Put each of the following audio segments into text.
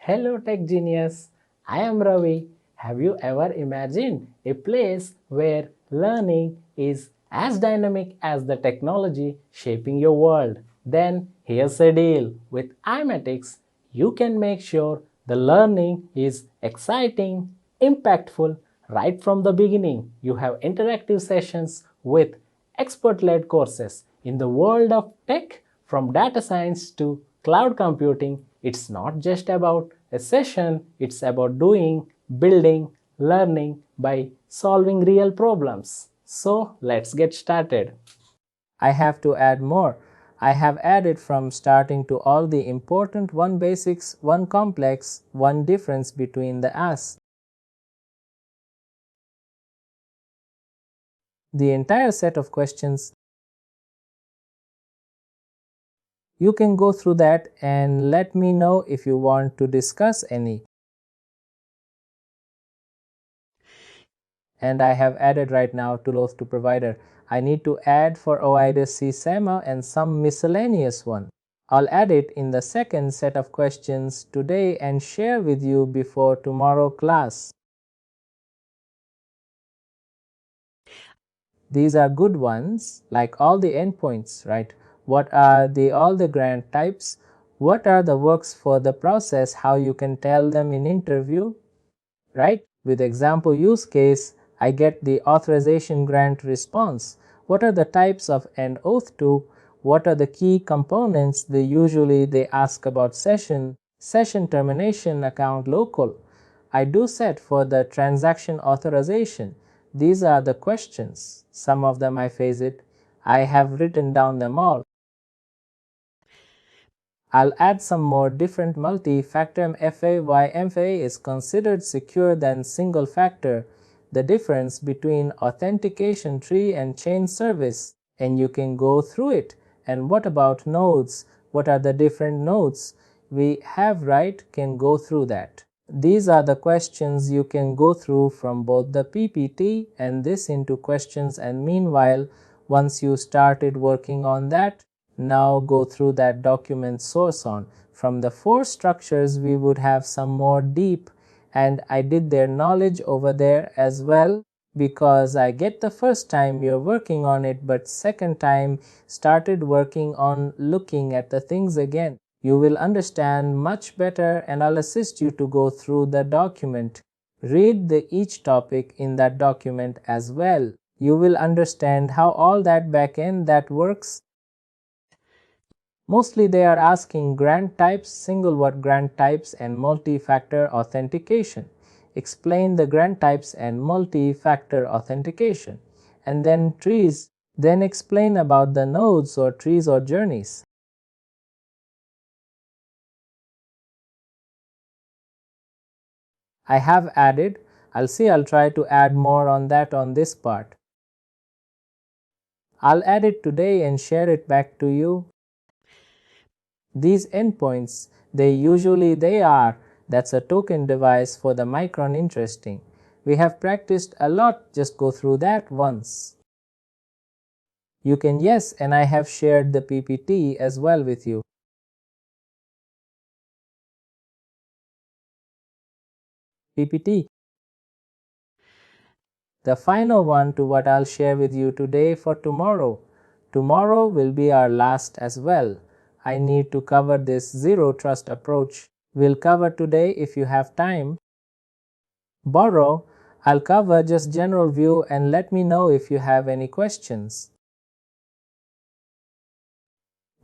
Hello Tech Genius, I am Ravi. Have you ever imagined a place where learning is as dynamic as the technology shaping your world? Then here's a deal. With iMatix, you can make sure the learning is exciting, impactful right from the beginning. You have interactive sessions with expert-led courses. In the world of tech, from data science to cloud computing, it's not just about a session, it's about doing, building, learning by solving real problems. So let's get started. I have to add more. I have added from starting to all the important one basics, one complex, one difference between the as. The entire set of questions. You can go through that and let me know if you want to discuss any. And I have added right now to OAuth to provider. I need to add for OIDC SEMA and some miscellaneous one. I'll add it in the second set of questions today and share with you before tomorrow class. These are good ones, like all the endpoints, right? What are all the grant types? What are the works for the process? How you can tell them in interview, right? With example use case, I get the authorization grant response. What are the types of and OAuth to? What are the key components? They ask about session termination, account local. I do set for the transaction authorization. These are the questions. Some of them I face it. I have written down them all. I'll add some more different multi-factor MFA. Why MFA is considered secure than single factor, the difference between authentication tree and chain service, and you can go through it. And what about nodes? What are the different nodes we have, right? Can go through that. These are the questions you can go through from both the PPT and this into questions, and meanwhile, once you started working on that, now go through that document source on. From the four structures, we would have some more deep, and I did their knowledge over there as well, because I get the first time you're working on it, but second time started working on looking at the things again. You will understand much better, and I'll assist you to go through the document. Read each topic in that document as well. You will understand how all that backend that works. Mostly they are asking grant types, single word grant types, and multi-factor authentication. Explain the grant types and multi-factor authentication. And then trees. Then explain about the nodes or trees or journeys. I have added. I'll try to add more on that on this part. I'll add it today and share it back to you. These endpoints, that's a token device for the micron interesting. We have practiced a lot, just go through that once. You can, yes, and I have shared the PPT as well with you. PPT. The final one to what I'll share with you today for tomorrow. Tomorrow will be our last as well. I need to cover this zero trust approach. We'll cover today if you have time. Borrow, I'll cover just general view and let me know if you have any questions.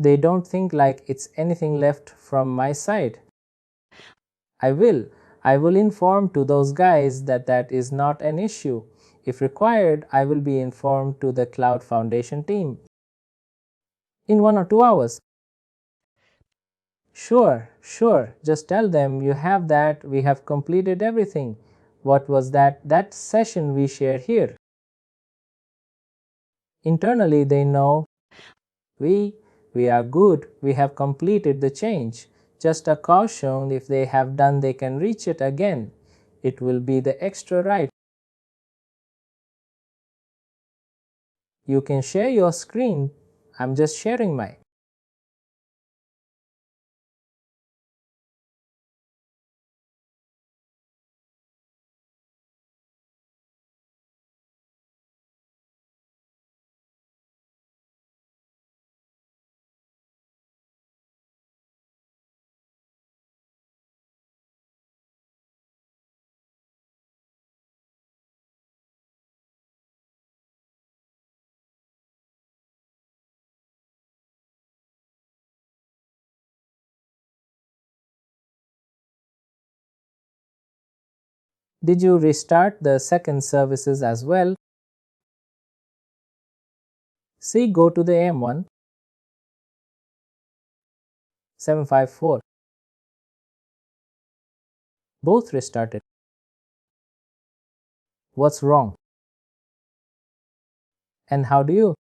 They don't think like it's anything left from my side. I will inform to those guys that is not an issue. If required, I will be informed to the Cloud Foundation team in 1 or 2 hours. Sure, just tell them you have that, we have completed everything. What was that? That session we shared here. Internally they know we are good, we have completed the change. Just a caution, if they have done, they can reach it again. It will be the extra right. You can share your screen. I'm just sharing my. Did you restart the second services as well? See, go to the AM1 754. Both restarted. What's wrong? And how do you?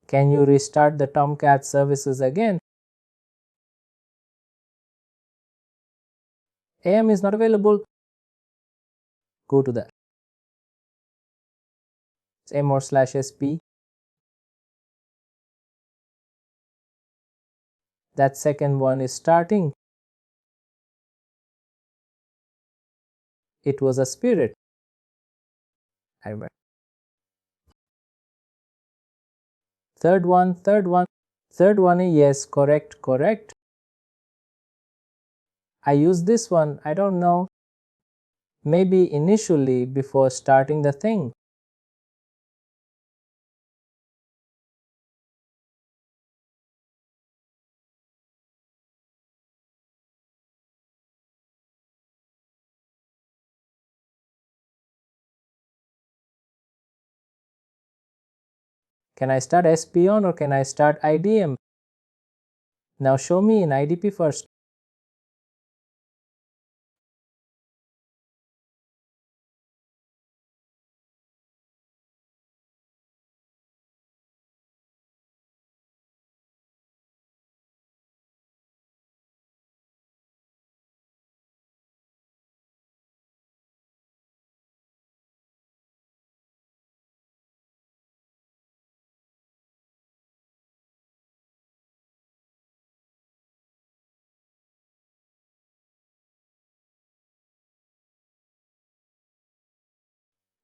Can you restart the Tomcat services again? AM is not available. Go to the amor/sp. That second one is starting. It was a spirit. I remember. Third one. Third one, yes, correct. I use this one, I don't know. Maybe initially before starting the thing. Can I start SP on or can I start IDM? Now show me in IDP first.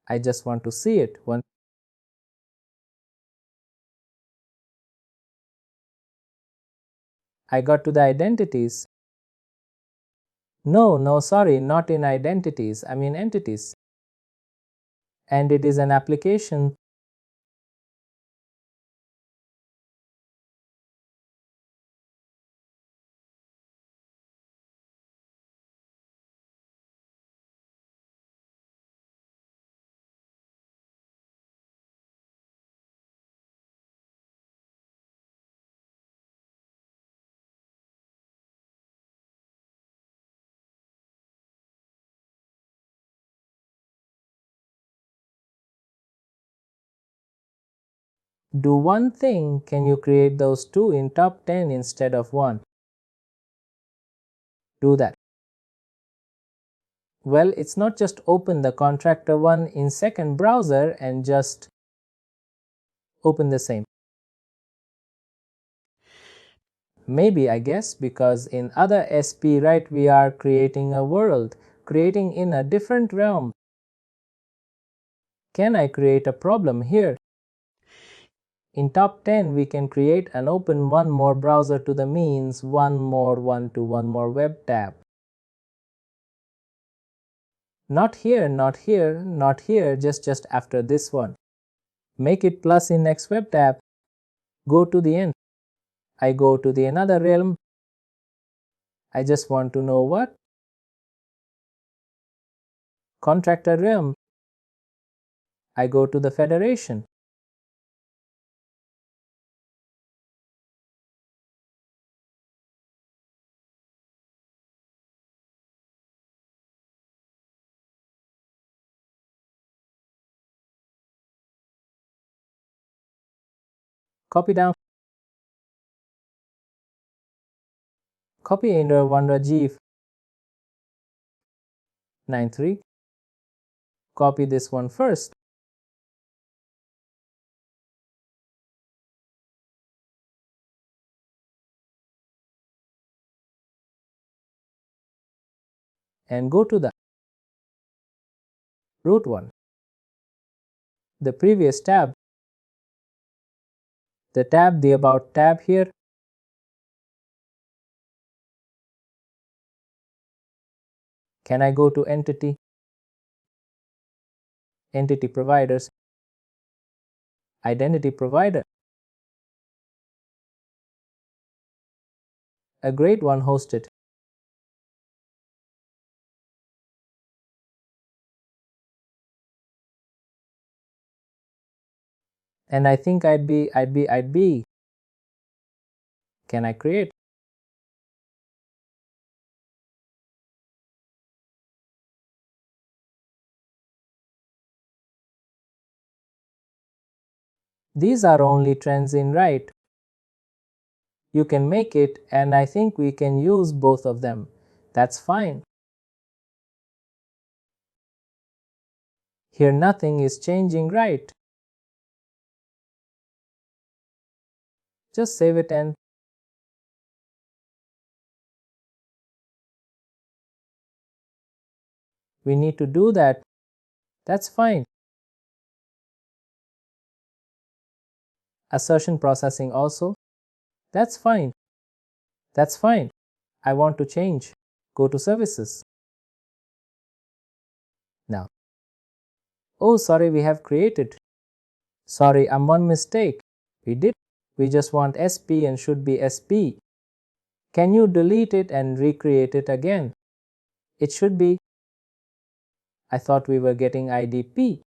I just want to see it. I got to the identities. No, sorry, not in identities, I mean entities. And it is an application. Do one thing, can you create those two in top 10 instead of one? Do that. Well, it's not just open the contractor one in second browser and just open the same. Maybe, I guess, because in other SP, right, we are creating a world, creating in a different realm. Can I create a problem here? In top 10, we can create and open one more browser to the means, one more web tab. Not here, just after this one. Make it plus in next web tab. Go to the end. I go to the another realm. I just want to know what? Contractor realm. I go to the federation. copy down, copy enter 1 Rajiv 93, copy this one first, and go to the root one, the previous tab, the about tab here, can I go to entity providers, identity provider, a great one hosted, and I think I'd be. Can I create? These are only trends in right. You can make it, and I think we can use both of them. That's fine. Here nothing is changing, right? Just save it and we need to do that. That's fine. Assertion processing also. That's fine. That's fine. I want to change. Go to services. Now. Oh, sorry, we have created. Sorry, I'm one mistake. We did. We just want SP and should be SP. Can you delete it and recreate it again? It should be. I thought we were getting IDP.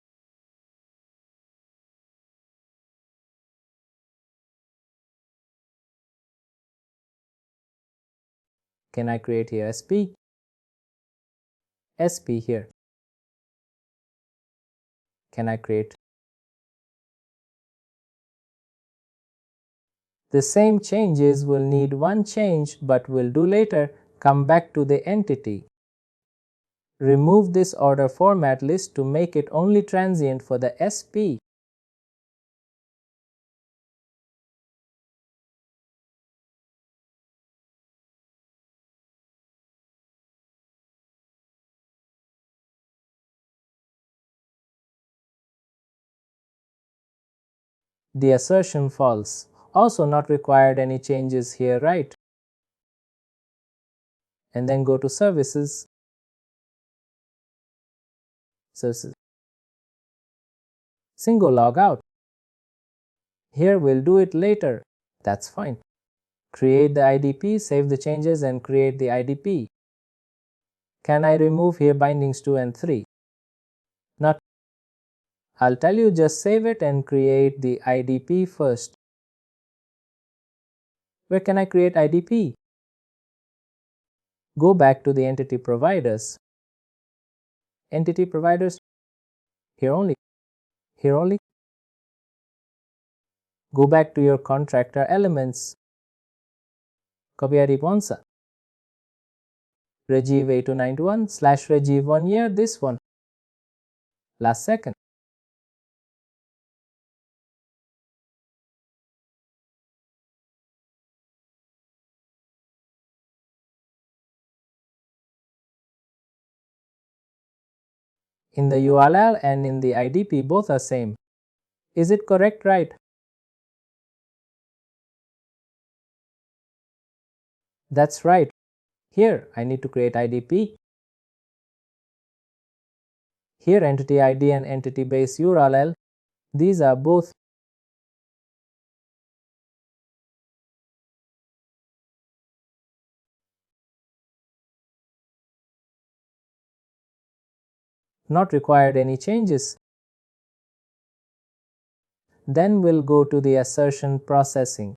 Can I create here SP? SP here. Can I create? The same changes will need one change, but we'll do later. Come back to the entity. Remove this order format list to make it only transient for the SP. The assertion false. Also not required any changes here, right? And then go to services. Services. Single logout. Here we'll do it later. That's fine. Create the IDP, save the changes and create the IDP. Can I remove here bindings 2 and 3? Not. I'll tell you, just save it and create the IDP first. Where can I create IDP? Go back to the entity providers. Entity providers. Here only. Here only. Go back to your contractor elements. Copy ID Ponsa. Rajiv 8291 / Rajiv 1 year, this one. Last second. In the URL and in the IDP, both are same. Is it correct, right? That's right. Here, I need to create IDP. Here, entity ID and entity base URL. These are both. Not required any changes. Then we'll go to the assertion processing.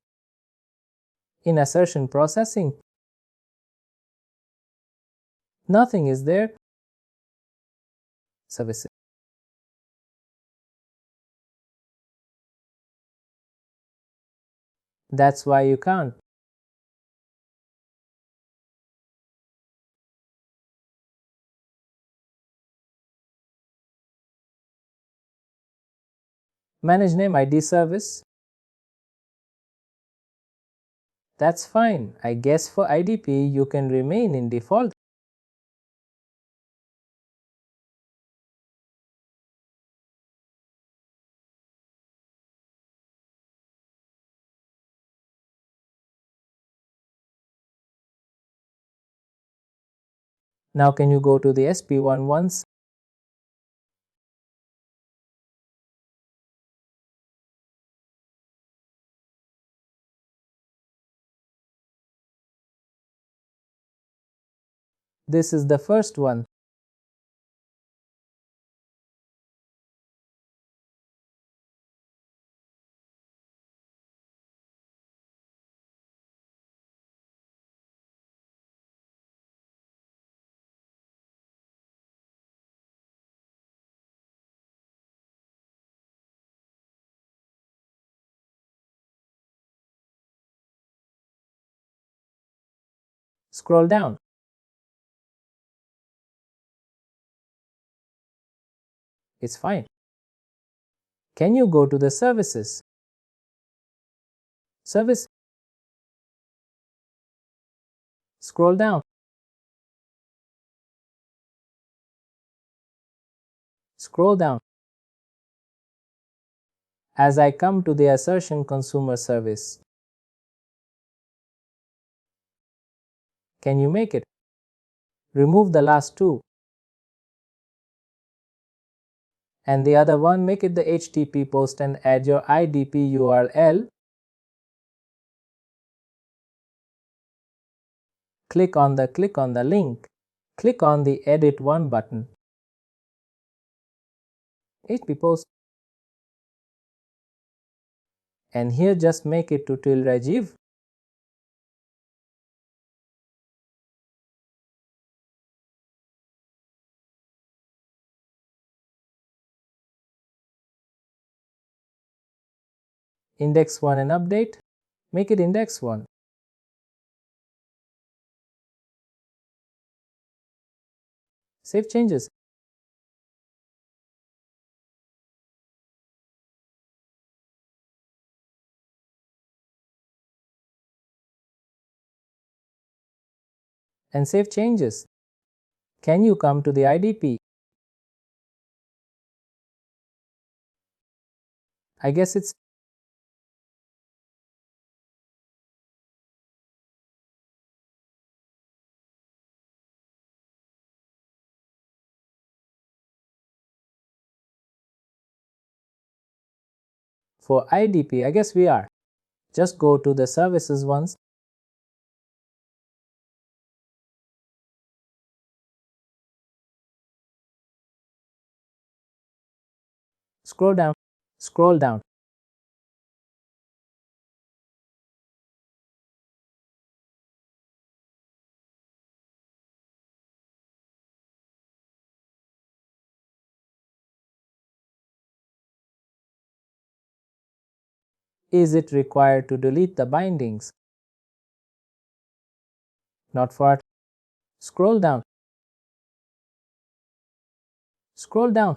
In assertion processing, nothing is there. Services. That's why you can't. Manage name ID service. That's fine. I guess for IDP you can remain in default. Now can you go to the SP1 once? This is the first one. Scroll down. It's fine. Can you go to the services? Service. Scroll down. Scroll down. As I come to the assertion consumer service. Can you make it? Remove the last two. And the other one, make it the HTTP post and add your IDP URL. Click on the link. Click on the edit one button. HTTP post. And here just make it to ~Rajiv. Index 1 and update. Make it index 1. Save changes. And save changes. Can you come to the IDP? I guess it's for IDP. I guess we are. Just go to the services once. Scroll down. Scroll down. Is it required to delete the bindings? Not for. Scroll down. Scroll down.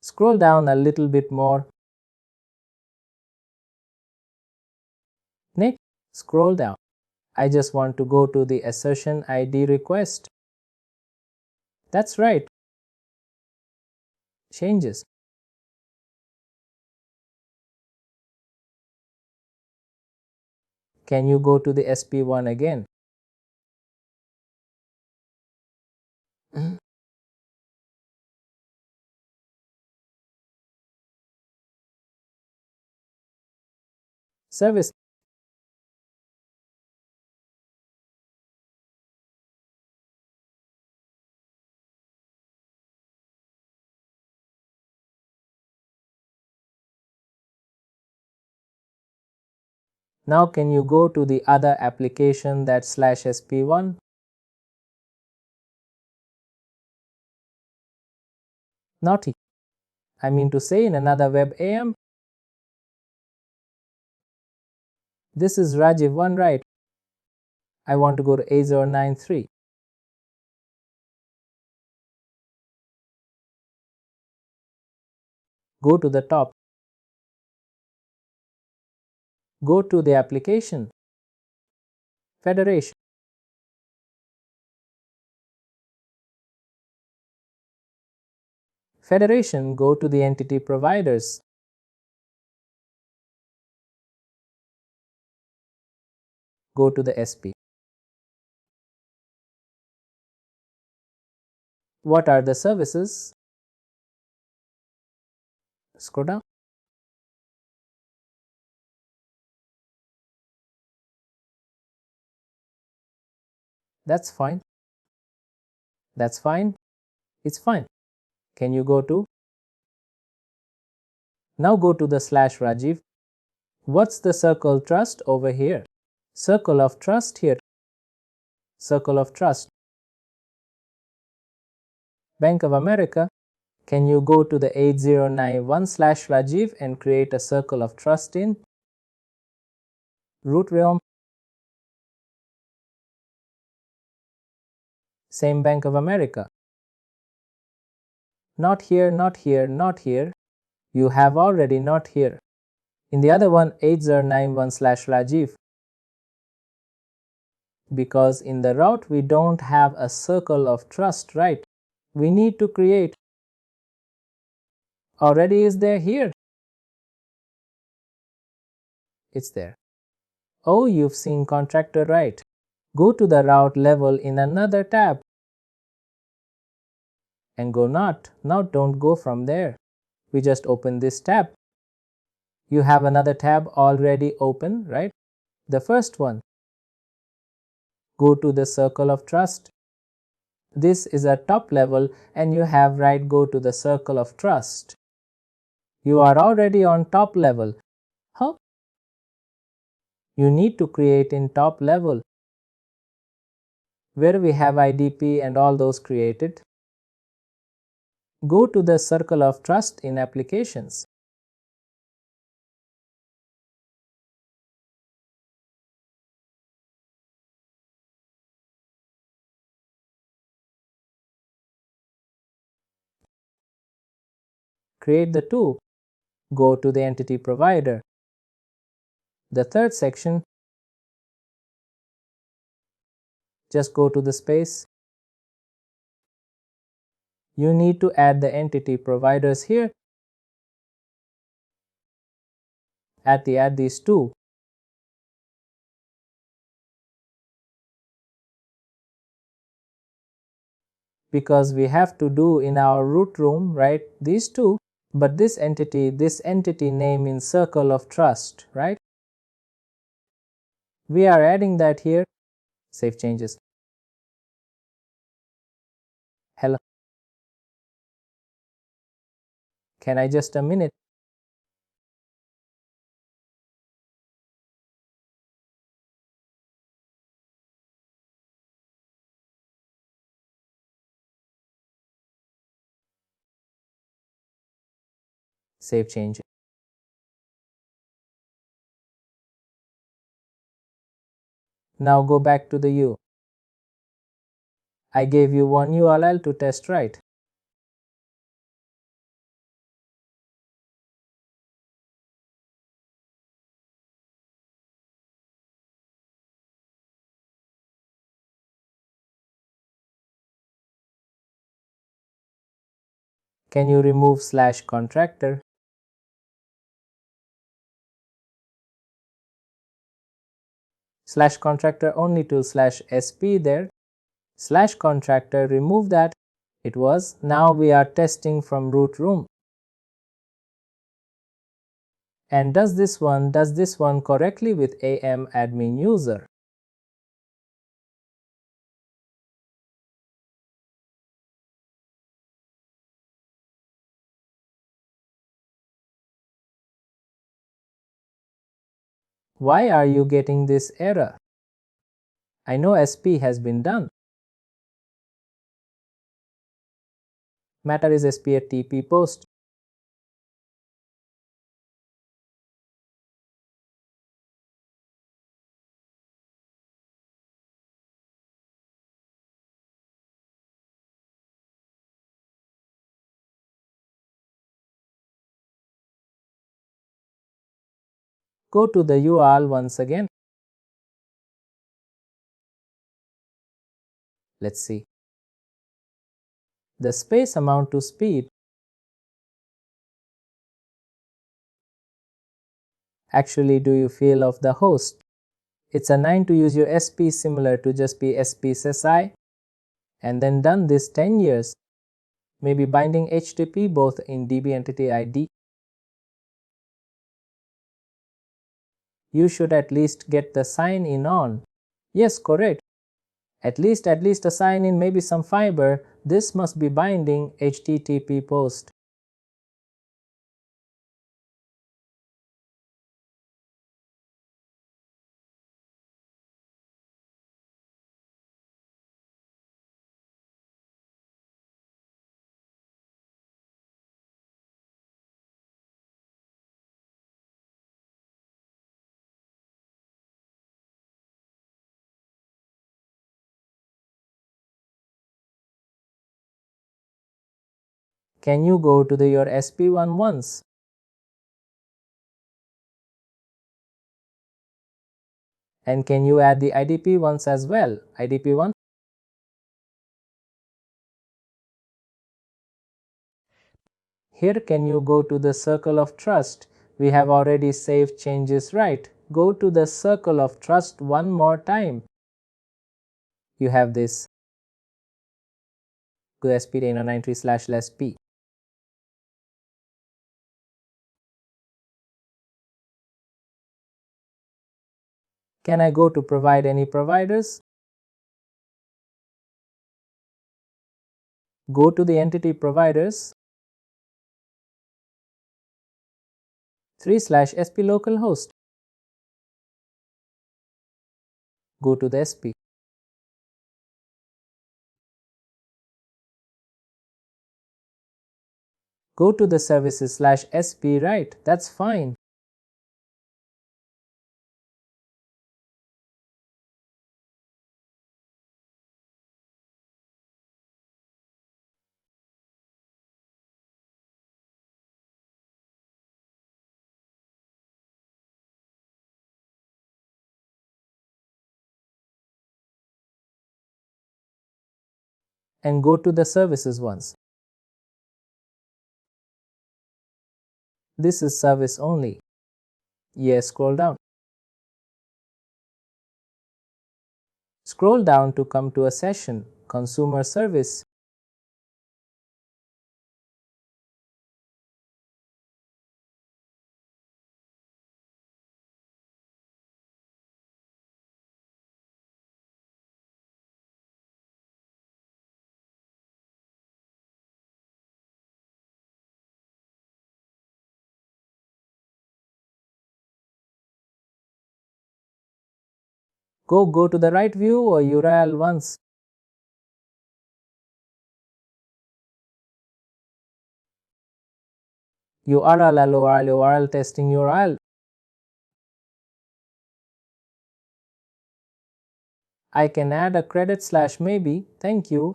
Scroll down a little bit more. Next, scroll down. I just want to go to the assertion ID request. That's right. Changes. Can you go to the SP1 again? Service. Now can you go to the other application, that /sp1? Naughty. I mean to say, in another web AM. This is Rajiv 1, right? I want to go to A093. Go to the top. Go to the application. Federation. Federation, go to the entity providers. Go to the SP. What are the services? Scroll down. That's fine. That's fine. It's fine. Can you go to? Now go to the /Rajiv. What's the circle trust over here? Circle of trust here. Circle of trust. Bank of America. Can you go to the 8091/Rajiv and create a circle of trust in root realm? Same Bank of America. Not here, not here, not here. You have already not here. In the other one, 8091/Rajiv. Because in the route we don't have a circle of trust, right? We need to create. Already is there here. It's there. Oh, you've seen contractor, right? Go to the route level in another tab. And go not. Now don't go from there. We just open this tab. You have another tab already open, right? The first one. Go to the circle of trust. This is a top level and you have right go to the circle of trust. You are already on top level. How? You need to create in top level where we have IDP and all those created. Go to the circle of trust in applications. Create the two. Go to the entity provider. The third section, just go to the space. You need to add the entity providers here. Add these two. Because we have to do in our root room, right, these two, but this entity name in circle of trust, right? We are adding that here. Save changes. Hello. Can I just a minute? Save change. Now go back to the U. I gave you one URL to test, right? Can you remove /contractor? /contractor only to /sp there. /contractor, remove that. It was. Now we are testing from root room. And does this one correctly with AM admin user? Why are you getting this error? I know SP has been done. Matter is SP at TP post. Go to the URL once again. Let's see. The space amount to speed. Actually, do you feel of the host? It's a 9 to use your SP similar to just be SPSSI, and then done this 10 years. Maybe binding HTTP both in DB entity ID. You should at least get the sign in on. Yes, correct. At least a sign in, maybe some fiber. This must be binding HTTP post. Can you go to your SP1 once? And can you add the IDP ones as well? IDP1. Here can you go to the circle of trust? We have already saved changes, right? Go to the circle of trust one more time. You have this. Go to SP-93/SP. Can I go to provide any providers? Go to the entity providers. 3/SP localhost. Go to the SP. Go to the services/SP, right? That's fine. And go to the services ones. This is service only. Yes, scroll down. Scroll down to come to a session, consumer service. Go to the right view or URL once. URL testing URL. I can add a credit slash maybe. Thank you.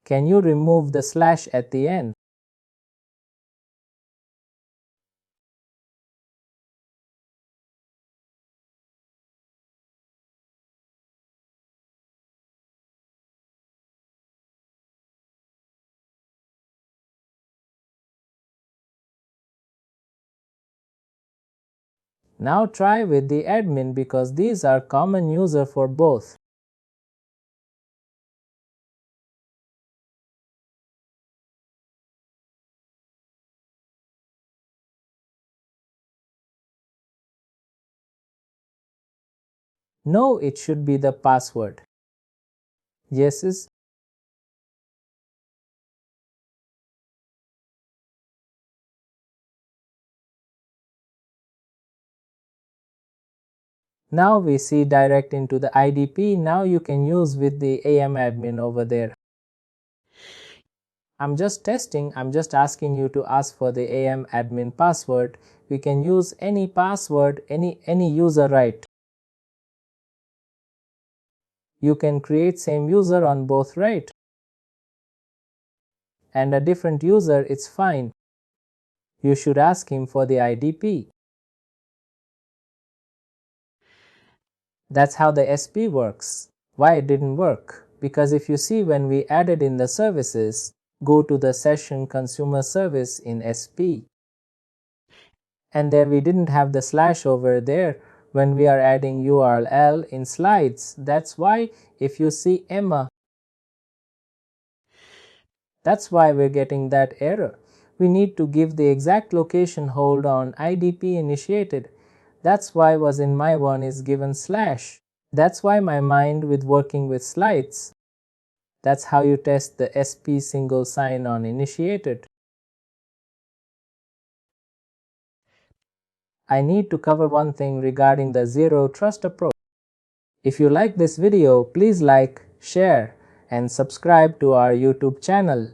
Can you remove the slash at the end? Now try with the admin because these are common user for both. No, it should be the password. Yeses. Now we see direct into the IDP. Now you can use with the AM admin over there. I'm just testing. I'm just asking you to ask for the AM admin password. We can use any password, any user, right? You can create same user on both, right? and a different user, it's fine. You should ask him for the IDP. That's how the SP works. Why it didn't work? Because if you see, when we added in the services, go to the session consumer service in SP. And there we didn't have the slash over there when we are adding URL in slides. That's why if you see Emma, that's why we're getting that error. We need to give the exact location hold on IDP initiated. That's why was in my one is given slash. That's why my mind with working with slides. That's how you test the SP single sign-on initiated. I need to cover one thing regarding the zero trust approach. If you like this video, please like, share, and subscribe to our YouTube channel.